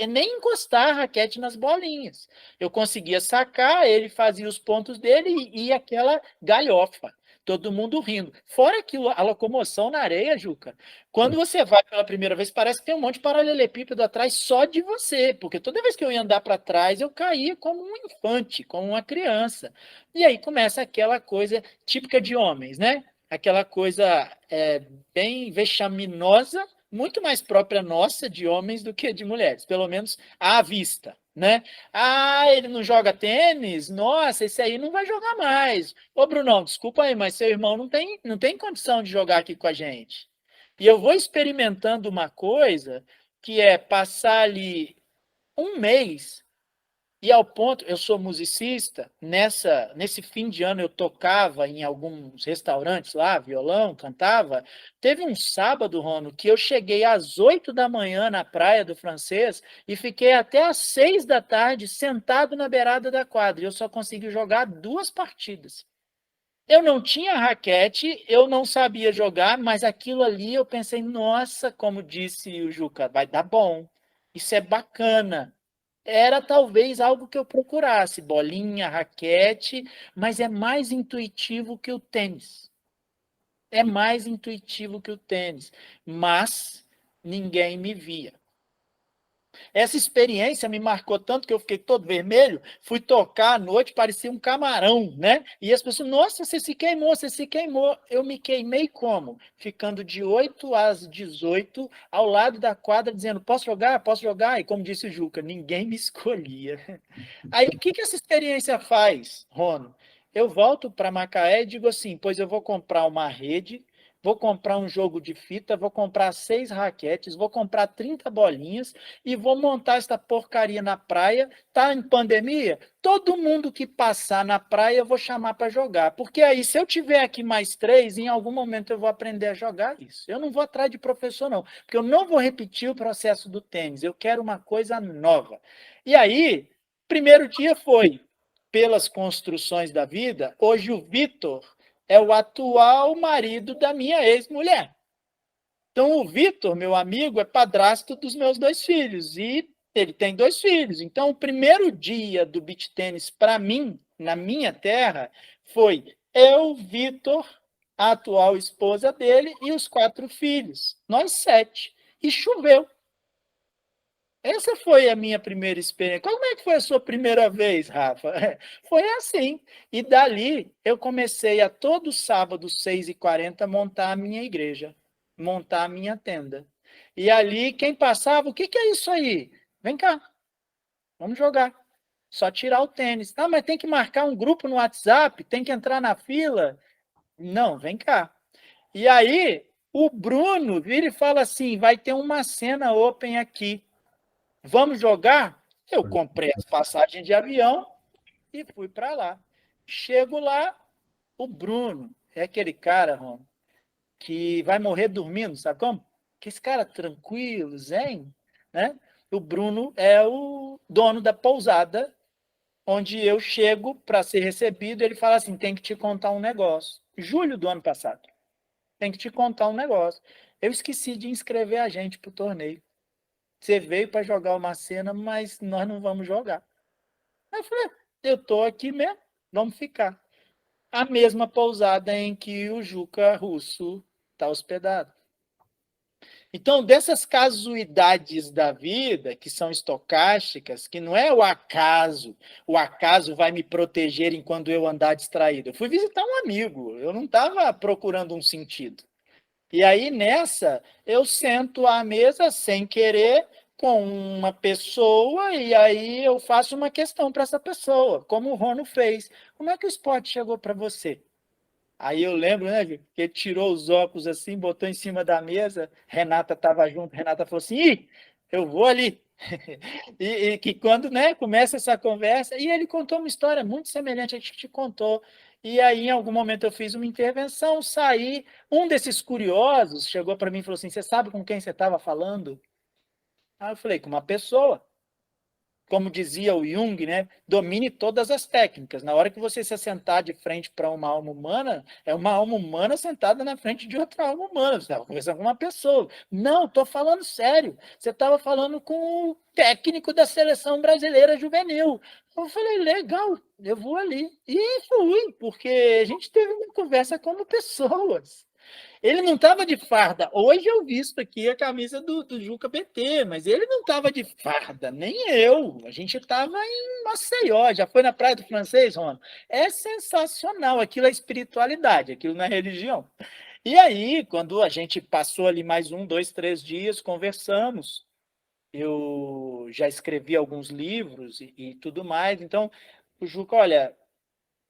nem encostar a raquete nas bolinhas. Eu conseguia sacar, ele fazia os pontos dele e aquela galhofa. Todo mundo rindo. Fora aquilo, a locomoção na areia, Juca. Quando você vai pela primeira vez, parece que tem um monte de paralelepípedo atrás só de você, porque toda vez que eu ia andar para trás, eu caía como um infante, como uma criança. E aí começa aquela coisa típica de homens, né? Aquela coisa bem vexaminosa, muito mais própria nossa, de homens, do que de mulheres, pelo menos à vista, né? Ah, ele não joga tênis? Nossa, esse aí não vai jogar mais. Ô, Brunão, desculpa aí, mas seu irmão não tem condição de jogar aqui com a gente. E eu vou experimentando uma coisa que é passar ali um mês e ao ponto, eu sou musicista, nesse fim de ano eu tocava em alguns restaurantes lá, violão, cantava. Teve um sábado, Rono, que eu cheguei às 8 da manhã na Praia do Francês e fiquei até às 6 da tarde sentado na beirada da quadra. E eu só consegui jogar 2 partidas. Eu não tinha raquete, eu não sabia jogar, mas aquilo ali eu pensei, nossa, como disse o Juca, vai dar bom. Isso é bacana. Era talvez algo que eu procurasse, bolinha, raquete, mas é mais intuitivo que o tênis. É mais intuitivo que o tênis, mas ninguém me via. Essa experiência me marcou tanto que eu fiquei todo vermelho, fui tocar à noite, parecia um camarão, né? E as pessoas, nossa, você se queimou, você se queimou. Eu me queimei como? Ficando de 8 às 18, ao lado da quadra, dizendo, posso jogar? Posso jogar? E como disse o Juca, ninguém me escolhia. Aí, o que essa experiência faz, Rono? Eu volto para Macaé e digo assim, pois eu vou comprar uma rede, vou comprar um jogo de fita, vou comprar 6 raquetes, vou comprar 30 bolinhas e vou montar esta porcaria na praia. Tá em pandemia? Todo mundo que passar na praia eu vou chamar para jogar. Porque aí, se eu tiver aqui mais 3, em algum momento eu vou aprender a jogar isso. Eu não vou atrás de professor, não. Porque eu não vou repetir o processo do tênis. Eu quero uma coisa nova. E aí, primeiro dia foi pelas construções da vida. Hoje o Vitor é o atual marido da minha ex-mulher. Então, o Vitor, meu amigo, é padrasto dos meus 2 filhos e ele tem 2 filhos. Então, o primeiro dia do beach tênis para mim, na minha terra, foi eu, Vitor, a atual esposa dele e os 4 filhos. Nós 7. E choveu. Essa foi a minha primeira experiência. Como é que foi a sua primeira vez, Rafa? Foi assim. E dali eu comecei a todo sábado, 6h40, montar a minha igreja, montar a minha tenda. E ali, quem passava, o que é isso aí? Vem cá, vamos jogar. Só tirar o tênis. Ah, mas tem que marcar um grupo no WhatsApp, tem que entrar na fila. Não, vem cá. E aí, o Bruno vira e fala assim: vai ter uma cena open aqui. Vamos jogar? Eu comprei as passagens de avião e fui para lá. Chego lá, o Bruno é aquele cara, Ron, que vai morrer dormindo, sabe como? Que esse cara tranquilo, zen, né? O Bruno é o dono da pousada onde eu chego para ser recebido, ele fala assim, tem que te contar um negócio. Julho do ano passado. Tem que te contar um negócio. Eu esqueci de inscrever a gente para o torneio. Você veio para jogar uma cena, mas nós não vamos jogar. Aí eu falei, eu estou aqui mesmo, vamos ficar. A mesma pousada em que o Juca Russo está hospedado. Então, dessas casuidades da vida, que são estocásticas, que não é o acaso vai me proteger enquanto eu andar distraído. Eu fui visitar um amigo, eu não estava procurando um sentido. E aí, nessa, eu sento à mesa sem querer com uma pessoa e aí eu faço uma questão para essa pessoa, como o Rono fez. Como é que o esporte chegou para você? Aí eu lembro, né, que ele tirou os óculos assim, botou em cima da mesa, Renata estava junto, Renata falou assim, ih, eu vou ali. E que quando, né, começa essa conversa, e ele contou uma história muito semelhante a que te contou. E aí, em algum momento, eu fiz uma intervenção, saí, um desses curiosos chegou para mim e falou assim, você sabe com quem você estava falando? Aí eu falei, com uma pessoa. Como dizia o Jung, né, domine todas as técnicas. Na hora que você se sentar de frente para uma alma humana, é uma alma humana sentada na frente de outra alma humana. Você estava conversando com uma pessoa. Não, estou falando sério. Você estava falando com o técnico da seleção brasileira juvenil. Eu falei, legal, eu vou ali. E fui, porque a gente teve uma conversa como pessoas. Ele não estava de farda. Hoje eu visto aqui a camisa do Juca BT, mas ele não estava de farda, nem eu. A gente estava em Maceió, já foi na Praia do Francês, Rona. É sensacional, aquilo é espiritualidade, aquilo não é religião. E aí, quando a gente passou ali mais 1, 2, 3 dias, conversamos. Eu já escrevi alguns livros e tudo mais. Então, o Juca, olha,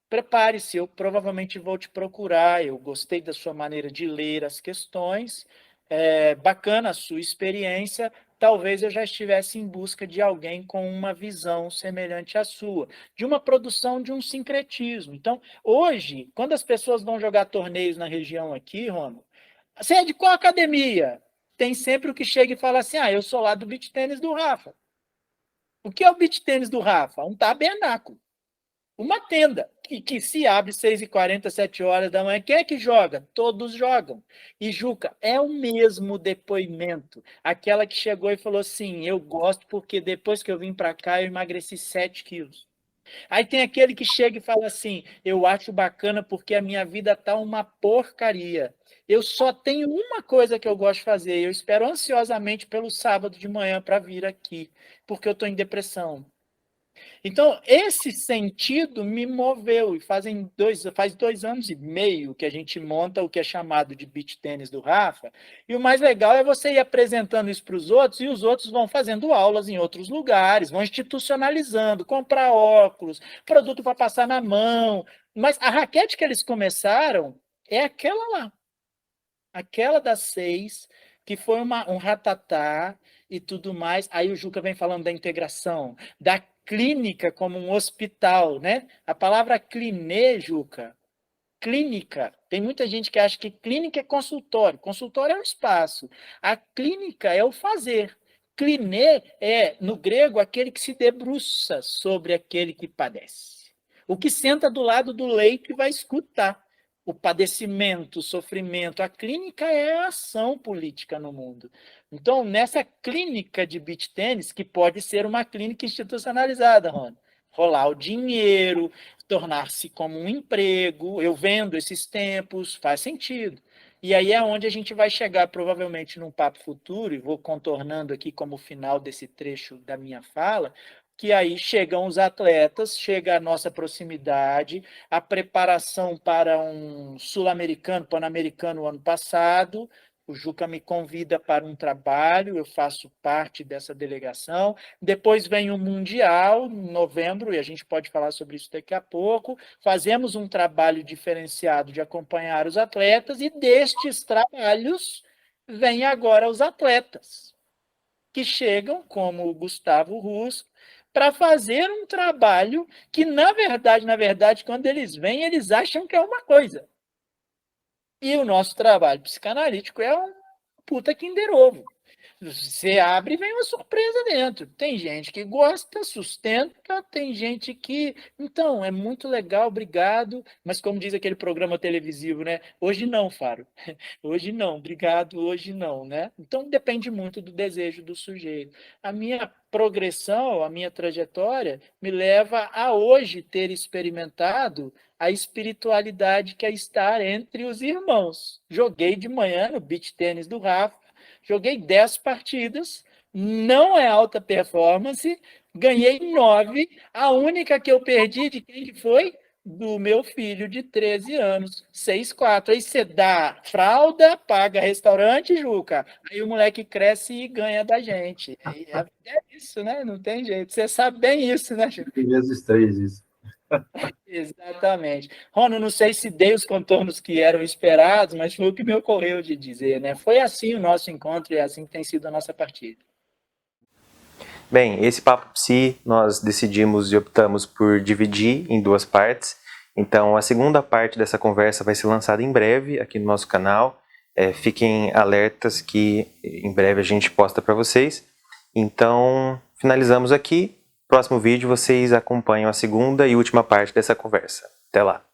prepare-se, eu provavelmente vou te procurar. Eu gostei da sua maneira de ler as questões, bacana a sua experiência. Talvez eu já estivesse em busca de alguém com uma visão semelhante à sua, de uma produção de um sincretismo. Então, hoje, quando as pessoas vão jogar torneios na região aqui, Rono, você é de qual academia? Tem sempre o que chega e fala assim: ah, eu sou lá do beach tênis do Rafa. O que é o beach tênis do Rafa? Um tabernáculo. Uma tenda que se abre 6h40, 7 horas da manhã. Quem é que joga? Todos jogam. E, Juca, é o mesmo depoimento. Aquela que chegou e falou assim, eu gosto porque depois que eu vim para cá eu emagreci 7 quilos. Aí tem aquele que chega e fala assim, eu acho bacana porque a minha vida tá uma porcaria. Eu só tenho uma coisa que eu gosto de fazer. Eu espero ansiosamente pelo sábado de manhã para vir aqui, porque eu estou em depressão. Então, esse sentido me moveu, e faz 2 anos e meio que a gente monta o que é chamado de beach tênis do Rafa, e o mais legal é você ir apresentando isso para os outros, e os outros vão fazendo aulas em outros lugares, vão institucionalizando, comprar óculos, produto para passar na mão, mas a raquete que eles começaram é aquela lá, aquela das 6, que foi um ratatá e tudo mais. Aí o Juca vem falando da integração, da clínica como um hospital, né? A palavra cliné, Juca, clínica. Tem muita gente que acha que clínica é consultório. Consultório é um espaço. A clínica é o fazer. Cliné é, no grego, aquele que se debruça sobre aquele que padece. O que senta do lado do leito e vai escutar o padecimento, o sofrimento. A clínica é a ação política no mundo. Então, nessa clínica de beach tênis, que pode ser uma clínica institucionalizada, Rony, rolar o dinheiro, tornar-se como um emprego, eu vendo esses tempos, faz sentido. E aí é onde a gente vai chegar, provavelmente, num papo futuro, e vou contornando aqui como final desse trecho da minha fala, que aí chegam os atletas, chega a nossa proximidade, a preparação para um sul-americano, pan-americano ano passado, o Juca me convida para um trabalho, eu faço parte dessa delegação. Depois vem o Mundial, em novembro, e a gente pode falar sobre isso daqui a pouco. Fazemos um trabalho diferenciado de acompanhar os atletas, e destes trabalhos vêm agora os atletas, que chegam, como o Gustavo Russo, para fazer um trabalho que, na verdade, quando eles vêm, eles acham que é uma coisa. E o nosso trabalho psicanalítico é um puta Kinder Ovo. Você abre e vem uma surpresa dentro. Tem gente que gosta, sustenta, tem gente que. Então, é muito legal, obrigado. Mas como diz aquele programa televisivo, né? Hoje não, Faro. Hoje não, obrigado, hoje não, né? Então depende muito do desejo do sujeito. A minha progressão, a minha trajetória me leva a hoje ter experimentado a espiritualidade que é estar entre os irmãos. Joguei de manhã no beach tênis do Rafa, joguei 10 partidas, não é alta performance, ganhei 9. A única que eu perdi, de quem que foi? Do meu filho de 13 anos, 6-4. Aí você dá fralda, paga restaurante, Juca. Aí o moleque cresce e ganha da gente. É isso, né? Não tem jeito. Você sabe bem isso, né, Juca? Vezes 3 isso. Exatamente. Rony, não sei se dei os contornos que eram esperados, mas foi o que me ocorreu de dizer, né? Foi assim o nosso encontro e assim que tem sido a nossa partida. Bem, esse Papo Psi nós decidimos e optamos por dividir em 2 partes. Então, a segunda parte dessa conversa vai ser lançada em breve aqui no nosso canal. Fiquem alertas que em breve a gente posta para vocês. Então, finalizamos aqui. Próximo vídeo vocês acompanham a segunda e última parte dessa conversa. Até lá!